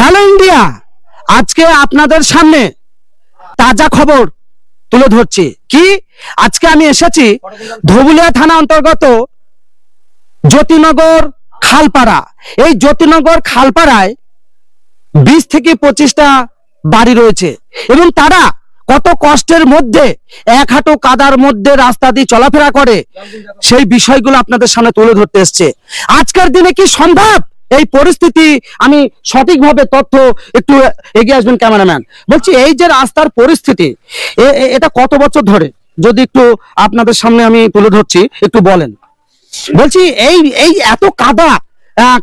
Hello India, আজকে আপনাদের সামনে তাজা খবর তুলে ধরছি। কি আজকে আমি এসেছি ধবুলিয়া থানা অন্তর্গত জ্যোতিনগর খালপাড়া। এই জ্যোতিনগর খালপাড়ায় 20 থেকে 25টা বাড়ি রয়েছে এবং তারা কত কষ্টের মধ্যে এক হাঁটু কাদার মধ্যে রাস্তা দিয়ে চলাফেরা করে, সেই বিষয়গুলো আপনাদের সামনে তুলে ধরতে এসছে। আজকের দিনে কি সম্ভব এই পরিস্থিতি? আমি সঠিকভাবে তথ্য, একটু এগিয়ে আসবেন ক্যামেরাম্যান। বলছি এই যে রাস্তার পরিস্থিতি, এটা কত বছর ধরে, যদি একটু আপনাদের সামনে আমি তুলে ধরছি, একটু বলেন। বলছি এই এই এত কাদা,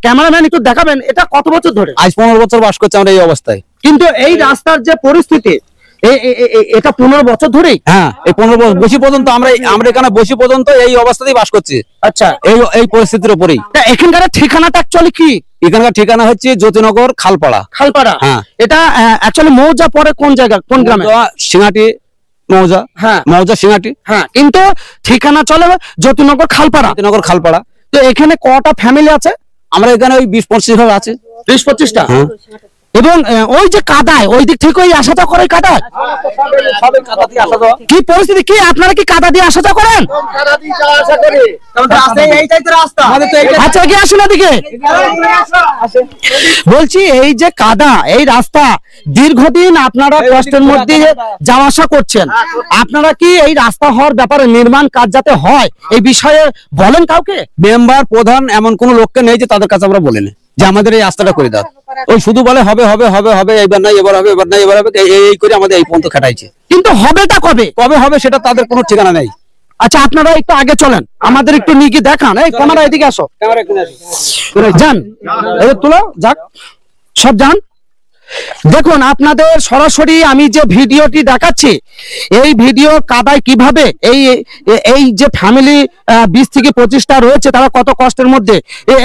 ক্যামেরাম্যান একটু দেখাবেন, এটা কত বছর ধরে? আজ 15 বছর বাস করছে আমরা এই অবস্থায়। কিন্তু এই রাস্তার যে পরিস্থিতি, এটা 15 বছর ধরেই? হ্যাঁ, এই 15 বছর বসি পর্যন্ত আমরা এখানে বসি পর্যন্ত এই অবস্থাতেই বাস করছি। আচ্ছা, এই পরিস্থিতির উপরেই। এখানকার ঠিকানাটা অ্যাকচুয়ালি কি? এখানকার ঠিকানা হচ্ছে জ্যোতিনগর খালপাড়া। খালপাড়া, হ্যাঁ। এটা অ্যাকচুয়ালি মৌজা পরে কোন জায়গা, কোন গ্রামে? সিঙ্গাটি মৌজা। হ্যাঁ, মৌজা সিঙ্গাটি। হ্যাঁ, কিন্তু ঠিকানা চলে জ্যোতিনগর খালপাড়া। জ্যোতিনগর খালপাড়া। তো এখানে কটা ফ্যামিলি আছে? আমরা এখানে ওই 20-25 ঘর আছে। 20-25টা। হ্যাঁ। এবং ওই যে কাদায়, ওই দিক থেকে ওই আসা যাওয়া করে কাদায়, কি পরিস্থিতি? কি আপনারা কি কাদা দিয়ে আসা যাওয়া করেন? আচ্ছা, এগিয়ে আসুন এদিকে। বলছি এই যে কাদা, এই রাস্তা দীর্ঘদিন আপনারা কষ্টের মধ্যে যাওয়া আসা করছেন, আপনারা কি এই রাস্তা হওয়ার ব্যাপারে, নির্মাণ কাজ যাতে হয় এই বিষয়ে বলেন কাউকে? মেম্বার প্রধান এমন কোন লোককে নেই যে তাদের কাছে আমরা বলিনি যে আমাদের এই রাস্তাটা করে দাও। ওই শুধু বলে হবে হবে হবে হবে, এবার নাই এবার হবে, এবার নাই এবার হবে, এই করে আমাদের এই পর্যন্ত খাটাইছে। কিন্তু হবেটা কবে? কবে হবে সেটা তাদের কোনো ঠিকানা নেই। আচ্ছা, আপনারা একটু আগে চলেন, আমাদের একটু নিয়ে গিয়ে দেখান। এই ক্যামেরা এদিকে আসো, যান, এই তুলো যাক, সব যান। দেখুন আপনাদের সরাসরি আমি যে ভিডিওটি দেখাচ্ছি, এই ভিডিও কাদায় কিভাবে এই যে ফ্যামিলি 20 থেকে 25টা রয়েছে, তারা কত কষ্টের মধ্যে।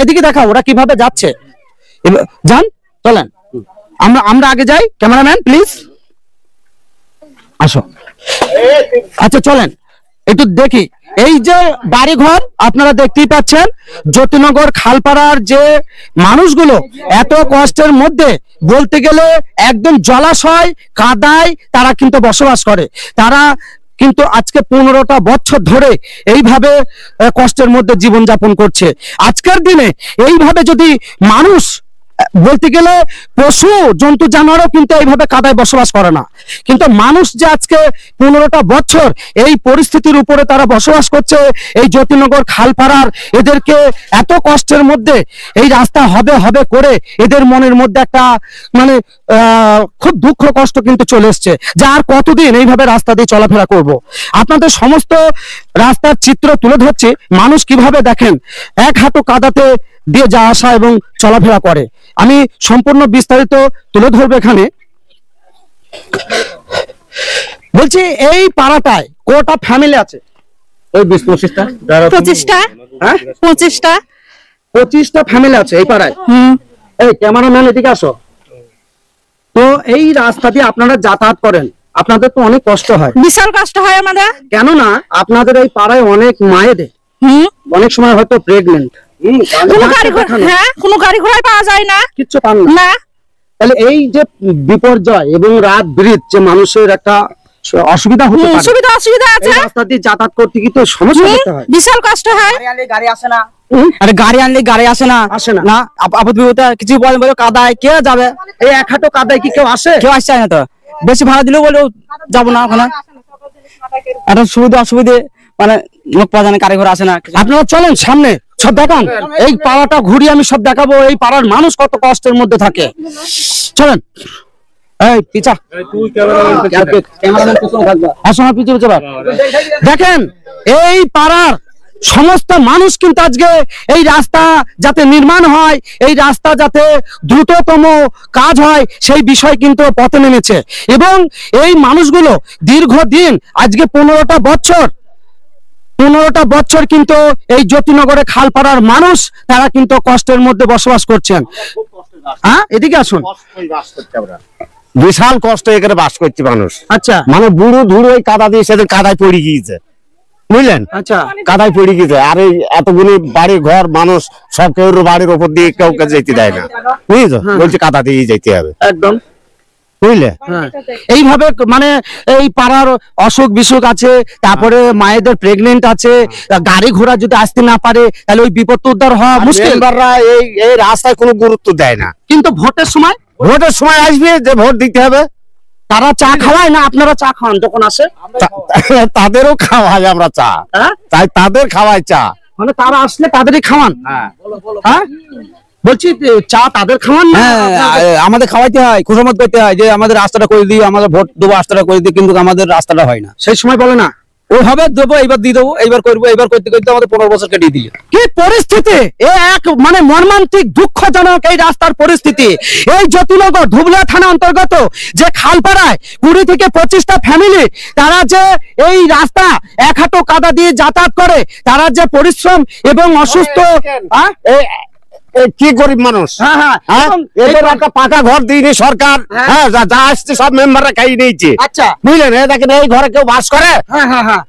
এদিকে দেখা, ওরা কিভাবে যাচ্ছে। যান, চলেন, আমরা আগে যাই। ক্যামেরাম্যান প্লিজ আসো। আচ্ছা চলেন একটু দেখি। এই যে বাড়িঘর আপনারা দেখতেই পাচ্ছেন, জ্যোতিনগর খালপাড়ার যে মানুষগুলো এত কষ্টের মধ্যে, বলতে গেলে একদম জলাশয় কাদায় তারা কিন্তু বসবাস করে। তারা কিন্তু আজকে 15টা বছর ধরে এইভাবে কষ্টের মধ্যে জীবনযাপন করছে। আজকের দিনে এইভাবে যদি মানুষ, বলতে গেলে পশু জন্তু জানোয়ারও কিন্তু এইভাবে কাদায় বসবাস করে না, কিন্তু মানুষ যে আজকে 15টা বছর এই পরিস্থিতির উপরে তারা বসবাস করছে, এই জ্যোতিনগর খালপাড়ার, এদেরকে এত কষ্টের মধ্যে এই রাস্তা হবে হবে করে এদের মনের মধ্যে একটা মানে খুব দুঃখ কষ্ট কিন্তু চলে এসছে, যে আর কতদিন এইভাবে রাস্তা দিয়ে চলাফেরা করব। আপনাদের সমস্ত রাস্তার চিত্র তুলে ধরছি, মানুষ কিভাবে দেখেন এক হাঁটু কাদাতে দিয়ে যাওয়া আসা এবং চলাফেরা করে। আমি সম্পূর্ণ বিস্তারিত তুলে ধরবো এখানে। বলছি এই পাড়াটায় কটা ফ্যামিলি আছে? ওই 20-25টা। 25টা। হ্যাঁ, 25টা ফ্যামিলি আছে এই পাড়ায়। এই ক্যামেরাম্যান এদিকে আসো। তো এই রাস্তা দিয়ে আপনারা যাতায়াত করেন, আপনাদের তো অনেক কষ্ট হয়। বিশাল কষ্ট হয় আমাদের, কেননা আপনাদের এই পাড়ায় অনেক মায়েদের অনেক সময় হয়তো প্রেগনেন্ট, কোনো গাড়ি ঘোড়ায় পাওয়া যায় না, কিচ্ছু পান না। তাহলে এই যে বিপর্যয় এবং রাত বিরিত যে মানুষের একটা অসুবিধা হতে পারে, অসুবিধা আছে, রাস্তা দিয়ে যাতায়াত করতে কি তো সমস্যা হতে হয়, বিশাল কষ্ট হয়। গাড়ি আসে না, আরে গাড়ি আনলে গাড়ি আসে না না, আপদ বিপদে কিছু বলে কাদায় কে যাবে? এই এক হাঁটু কাদায় কি কেউ আসে? কেউ আসছে না তো, বেশি ভাড়া দিলেও বলে যাবো না ওখানে। একটা সুবিধা অসুবিধে মানে লোক পাওয়া যায় না, কারিগর আসে না। আপনারা চলেন সামনে, সব দেখান। এই পাড়াটা ঘুরিয়ে আমি সব দেখাবো, এই পাড়ার মানুষ কত কষ্টের মধ্যে থাকে। চলেন, এই পিছা দেখেন, এই পাড়ার সমস্ত মানুষ কিন্তু আজকে এই রাস্তা যাতে নির্মাণ হয়, এই রাস্তা যাতে দ্রুততম কাজ হয়, সেই বিষয় কিন্তু পথে নেমেছে। এবং এই মানুষগুলো দীর্ঘদিন, আজকে 15টা বছর কিন্তু এই জ্যোতিনগরে খালপাড়ার মানুষ, তারা কিন্তু কষ্টের মধ্যে বসবাস করছেন। হ্যাঁ, এদিকে আসুন। বিশাল কষ্ট এখানে বাস করছে মানুষ। আচ্ছা, মানে বুড়ো ধুড়ো ওই কাদা দিয়ে সেদিন কাদায় পড়ে গিয়েছে। বুঝলেন, আচ্ছা কাদায় পড়ে গেছে। আর এই এতগুলি বাড়ি ঘর মানুষ সব কেউ বাড়ির উপর দিয়ে কেউ যেতে দেয় না, বুঝছো, বলছে কাদা দিয়ে যেতে হবে, একদম বুঝলে। এইভাবে মানে এই পাড়ার অসুখ বিসুখ আছে, তারপরে মায়েদের প্রেগনেন্ট আছে, গাড়ি ঘোড়া যদি আসতে না পারে তাহলে ওই বিপদ উদ্ধার হওয়া মুশকিল। মেম্বাররা এই রাস্তায় কোনো গুরুত্ব দেয় না। কিন্তু ভোটের সময় আসবে যে ভোট দিতে হবে, তারা চা খাওয়ায় না, আপনারা চা খাওয়ান যখন আসে? তাদেরও খাওয়াই আমরা চা, হ্যাঁ? তাই তাদের খাওয়াই চা। মানে তারা আসলে তাদেরই খাওয়ান? হ্যাঁ বলছি চা তাদের খাওয়ান না? হ্যাঁ, আমাদের খাওয়াইতে হয়, খুশামত করতে হয় যে আমাদের রাস্তাটা করে দিই, আমাদের ভোট দেবো, রাস্তাটা করে দিই, কিন্তু আমাদের রাস্তাটা হয় না। সেই সময় বলে না ও হবে দেবো, এইবার দিয়ে দেবো, এইবার করবো, এইবার করতে করতে আমাদের 15 বছর কেটে দিল। কি পরিস্থিতি! এ এক মানে মর্মান্তিক দুঃখজনক এই রাস্তার পরিস্থিতি। এই জ্যোতিনগর ধুবলিয়া থানা অন্তর্গত যে খালপাড়ায় 20 থেকে 25টা ফ্যামিলি, তারা যে এই রাস্তা এক হাঁটু কাদা দিয়ে যাতায়াত করে, তারা যে পরিশ্রম এবং অসুস্থ। হ্যাঁ? কি গরিব মানুষ, হ্যাঁ, হ্যাঁ। হ্যাঁ? এবং এদের একটা পাকা ঘর দিয়নি সরকার, হ্যাঁ। হ্যাঁ, যা আসছে সব মেম্বাররা খাইয়ে নিয়েছে, আচ্ছা বুঝলেন। দেখেন এই ঘরে কেউ বাস করে, হ্যাঁ হ্যাঁ হ্যাঁ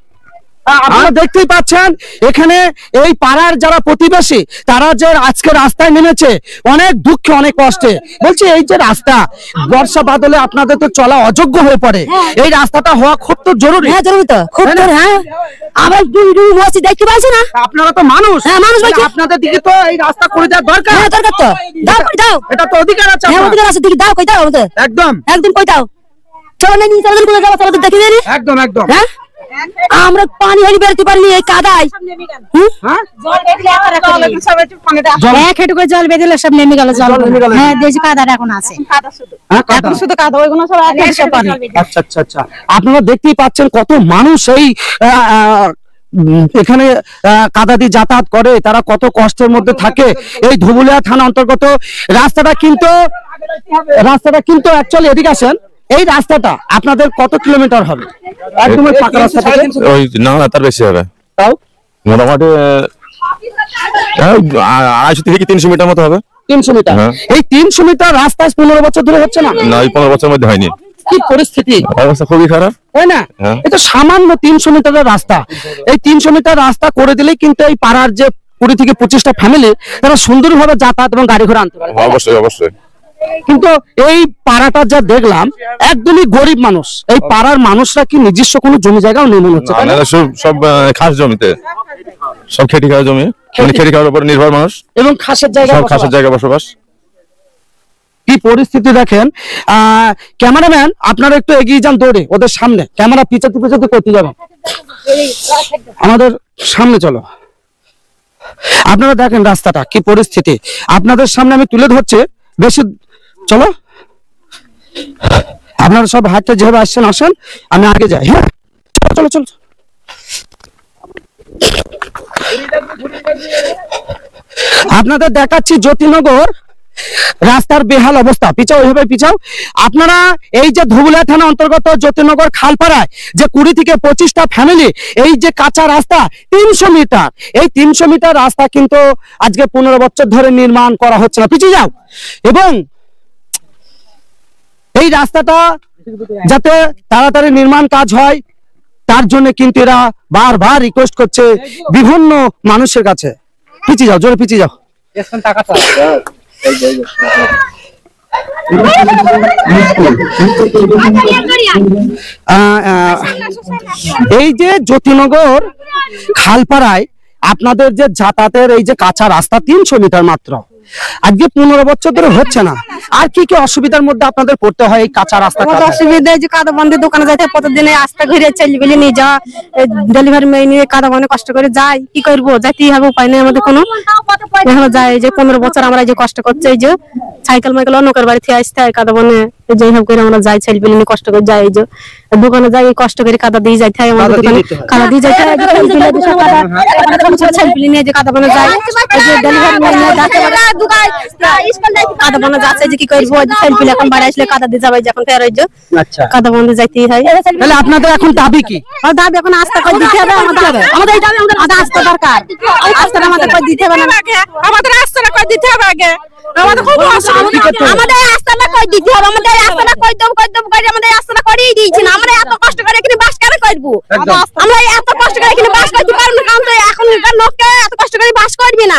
আপনারা দেখতেই পাচ্ছেন এখানে এই পাড়ার যারা প্রতিবেশী, তারা যে আজকে রাস্তায় নেমেছে অনেক দুঃখে অনেক কষ্টে। বলছি এই যে রাস্তা বর্ষা বাদলে আপনাদের তো চলা অযোগ্য হয়ে পড়ে, এই রাস্তাটা হওয়া খুব তো জরুরি। হ্যাঁ জরুরি তো, খুব তো। হ্যাঁ আবার বসে দেখতে পাচ্ছি না, আপনারা তো মানুষ, হ্যাঁ মানুষ ভাই, আপনাদের দিকে তো এই রাস্তা করে দেওয়া দরকার। হ্যাঁ দরকার তো, দাও কই দাও, এটা তো অধিকার আছে হ্যাঁ আপনার। অধিকার আছে, দিকে দাও কই দাও আমাদের, একদম একদম কই দাও। চলো না নিয়ে চলো কোথায় যাবো, চলো তো দেখি দেরি। একদম একদম। হ্যাঁ আমরা পানি হারি বেরোতে পারিনি এই কাদায়। হ্যাঁ এক হেঁটু করে জল বেঁধে সব নেমে গেল, জল হ্যাঁ দেশি কাদার এখন আছে, হ্যাঁ, কাদা। এখন শুধু কাদা, ওইগুলো সব এক হেঁটু সব পানি। আচ্ছা আচ্ছা আচ্ছা আপনারা দেখতেই পাচ্ছেন কত মানুষ এই এখানে কাদা দিয়ে যাতায়াত করে, তারা কত কষ্টের মধ্যে থাকে। এই ধুবুলিয়া থানা অন্তর্গত রাস্তাটা কিন্তু অ্যাকচুয়ালি এদিকে আসেন, এই রাস্তাটা আপনাদের কত কিলোমিটার হবে? একদম ওই পাকা রাস্তা থেকে? ওই না তার বেশি হবে, তাও মোটামুটি 250 থেকে 300 মিটার মতো হবে। 300 মিটার? হ্যাঁ। এই 300 মিটার রাস্তা 15 বছর ধরে হচ্ছে না? না, এই 15 বছরের মধ্যে হয়নি। কি পরিস্থিতি, অবস্থা খুবই খারাপ, তাই না? হ্যাঁ। এটা সামান্য 300 মিটারের রাস্তা। এই 300 মিটার রাস্তা করে দিলেই কিন্তু এই পাড়ার যে 20 থেকে 25টা ফ্যামিলি, তারা সুন্দরভাবে যাতায়াত এবং গাড়ি ঘোড়া আনতে পারে। অবশ্যই অবশ্যই। কিন্তু এই পাড়াটা যা দেখলাম একদমই গরিব মানুষ, এই পাড়ার মানুষরা কি নিজস্ব কোনো জমি জায়গাও নেই মনে হচ্ছে, তাই না? না, সব খাস জমিতে, সব খেটি খাওয়া জমি, মানে খেটি খাওয়ার উপর নির্ভর মানুষ, এবং খাসের জায়গা সব খাসের জায়গায় বসবাস। কি পরিস্থিতি দেখেন। ক্যামেরাম্যান আপনারা একটু এগিয়ে যান দৌড়ে ওদের সামনে, ক্যামেরা পিছাতে পিছাতে করতে যাবেন, আমাদের সামনে চলো। আপনারা দেখেন রাস্তাটা কি পরিস্থিতি, আপনাদের সামনে আমি তুলে ধরছি। বেশি চলো, আপনারা সব হাঁটতে যেভাবে আসছেন আসেন, আমি আগে যাই। হ্যাঁ চলো চলো। আপনাদের দেখাচ্ছি জ্যোতিনগর রাস্তার বেহাল অবস্থা। পিছাও, ওইভাবে পিছাও। আপনারা এই যে ধুবুলিয়া থানা অন্তর্গত জ্যোতিনগর খালপাড়ায় যে 20 থেকে 25টা ফ্যামিলি, এই যে কাঁচা রাস্তা 300 মিটার, এই 300 মিটার রাস্তা কিন্তু আজকে 15 বছর ধরে নির্মাণ করা হচ্ছে না। পিছিয়ে যাও। এবং এই রাস্তাটা যাতে তাড়াতাড়ি নির্মাণ কাজ হয় তার জন্য কিন্তু এরা বারবার রিকোয়েস্ট করছে বিভিন্ন মানুষের কাছে। পিছিয়ে যাও, জোরে পিছিয়ে যাও। এই যে জ্যোতিনগর খালপাড়ায় আপনাদের যে যাতায়াতের এই যে কাঁচা রাস্তা 300 মিটার মাত্র, আজকে 15 বছর ধরে হচ্ছে না। আর কি কি অসুবিধার মধ্যে আপনাদের পড়তে হয় এই কাঁচা রাস্তা? অসুবিধা যে কাদা বন্ধে দোকানে যাইতে প্রতিদিনে আস্তে ঘুরে চলি বলে নিয়ে যা, ডেলিভারি মেয়ে নিয়ে কাদা বন্ধে কষ্ট করে যাই, কি করবো, যাইতেই হবে, উপায় নেই আমাদের কোনো। এখানে যাই যে 15 বছর আমরা যে কষ্ট করছি, এই যে সাইকেল মাইকেল অন্যকার বাড়ি থেকে আসতে হয় কাদা বনে, যেই ভাবে করে আমরা যাই ছেলে পেলে নিয়ে কষ্ট করে যাই, এই যে দোকানে যাই কষ্ট করে কাদা দিয়ে যাইতে হয়, আমাদের দোকানে কাদা দিয়ে যাইতে হয়, ছেলে পেলে নিয়ে যে কাদা বনে যাই, এই যে ডেলিভারি মেয়ে নিয়ে যাচ্ছে কাদা বনে যাচ্ছে, যে কি করবো, ছেলে পেলে এখন বাড়ি আসলে কাদা দিয়ে যাবে, যখন ফের ওই যে কাদা বন্ধে যাইতেই হয়। তাহলে আপনাদের এখন দাবি কি? দাবি এখন আস্থা করে দিতে হবে, আমাদের এই দাবি, আমাদের আস্থা দরকার, আস্থা আমাদের করে দিতে হবে না, আমাদের আস্থাটা করে দিতে হবে আগে, আমাদের খুব অসুবিধা, আমাদের আস্থাটা করে দিতে হবে, আমাদের আস্থাটা করে দেব, আমাদের আস্থাটা করেই দিয়েছি না, আমরা এত কষ্ট করে এখানে বাস কেন করবো, আমরা এত কষ্ট করে এখানে বাস করতে পারবো না, কারণ তো এখনকার লোককে এত কষ্ট করে বাস করবি না,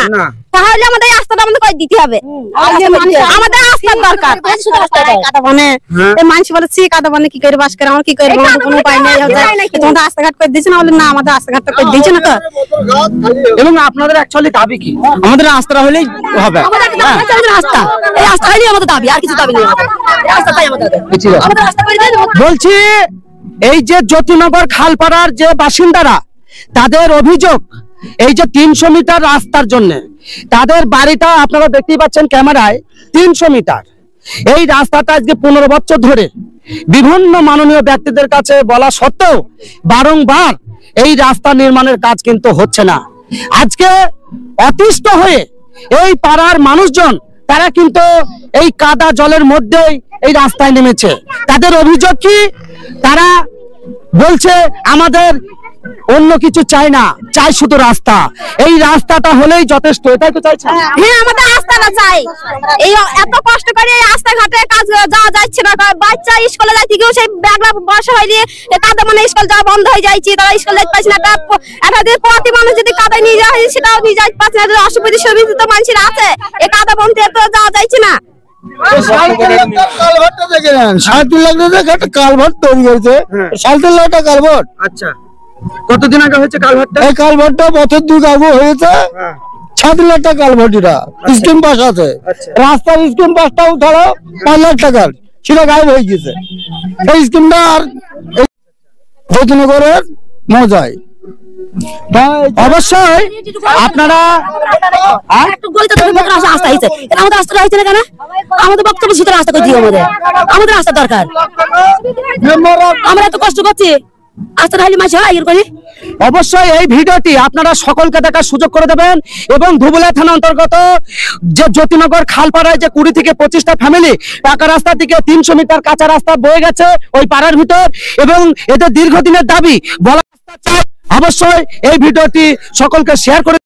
তাহলে আমাদের এই রাস্তাটা আমাদের করে দিতে হবে। আমাদের রাস্তার দরকার। কাদা বনে এই মানুষ বলেছি কাদা বনে কি করে বাস করে, আমার কি করে কোনো উপায় নেই। তোমাদের রাস্তাঘাট করে দিয়েছে না, বলে না আমাদের রাস্তাঘাটটা করে দিয়েছে না। তো এবং আপনাদের অ্যাকচুয়ালি দাবি কি? আমাদের রাস্তা হলেই হবে। রাস্তা, এই রাস্তা হলেই আমাদের দাবি, আর কিছু দাবি নেই আমাদের। রাস্তাটাই আমাদের আমাদের রাস্তা করে দেন। বলছি এই যে জ্যোতিনগর খালপাড়ার যে বাসিন্দারা, তাদের অভিযোগ এই যে 300 মিটার রাস্তার জন্য তাদের বাড়িটা আপনারা দেখতেই পাচ্ছেন ক্যামেরায় 300 মিটার। এই রাস্তাটা আজকে 15 বছর ধরে বিভিন্ন মাননীয় ব্যক্তিদের কাছে বলা সত্ত্বেও বারংবার এই রাস্তা নির্মাণের কাজ কিন্তু হচ্ছে না। আজকে অতিষ্ঠ হয়ে এই পাড়ার মানুষজন তারা কিন্তু এই কাদা জলের মধ্যেই এই রাস্তায় নেমেছে। তাদের অভিযোগ কি? তারা বলছে আমাদের অন্য কিছু চাই না, চাই শুধু রাস্তা। এই রাস্তাটা হলেই যথেষ্ট, এটাই তো চাইছে। হ্যাঁ, আমাদের রাস্তাটা চাই। এই এত কষ্ট করে এই রাস্তাঘাটে কাজ যাওয়া যাচ্ছে না, বাচ্চা স্কুলে যাইতে গিয়েও সেই ব্যাগলা বর্ষা হয়নি, কাদা মানে স্কুল যাওয়া বন্ধ হয়ে যাচ্ছে, তারা স্কুল যাইতে পারছে না। একটা প্রতি মানুষ যদি কাদায় নিয়ে যাওয়া হয় সেটাও নিয়ে যাইতে পারছে না। অসুবিধা সুবিধা মানুষের আছে, এই কাদা বন্ধে তো যাওয়া যাচ্ছে না। কালভার্টটা দেখে নেন, 3.5 লাখ টাকা একটা কালভার্ট তৈরি করেছে। 3.5 লাখ টাকা কালভার্ট। আচ্ছা, কতদিন আগে হয়েছে কালভার্টটা? এই কালভার্টটা বছর 2 আগে হয়েছে। 7 লাখ টাকা কালভার্ট, এটা স্কিম পাস আছে। রাস্তার স্কিম পাসটাও ধরো 5 লাখ টাকার, সেটা গায়েব হয়ে গেছে। এই স্কিমটা আর জ্যোতিনগরের মজায় অবশ্যই আপনারা আমাদের বক্তব্য শুধু রাস্তা করে দিই, আমাদের রাস্তা দরকার। আমরা এত কষ্ট করছি, রাস্তা হলে মাঝে হয় করি। অবশ্যই এই ভিডিওটি আপনারা সকলকে দেখার সুযোগ করে দেবেন। এবং ধুবুলিয়া থানা অন্তর্গত যে জ্যোতিনগর খালপাড়ায় যে 20 থেকে 25টা ফ্যামিলি পাকা রাস্তা থেকে 300 মিটার কাঁচা রাস্তা বয়ে গেছে ওই পাড়ার ভিতর, এবং এদের দীর্ঘদিনের দাবি বলা রাস্তা চাই। অবশ্যই এই ভিডিওটি সকলকে শেয়ার করে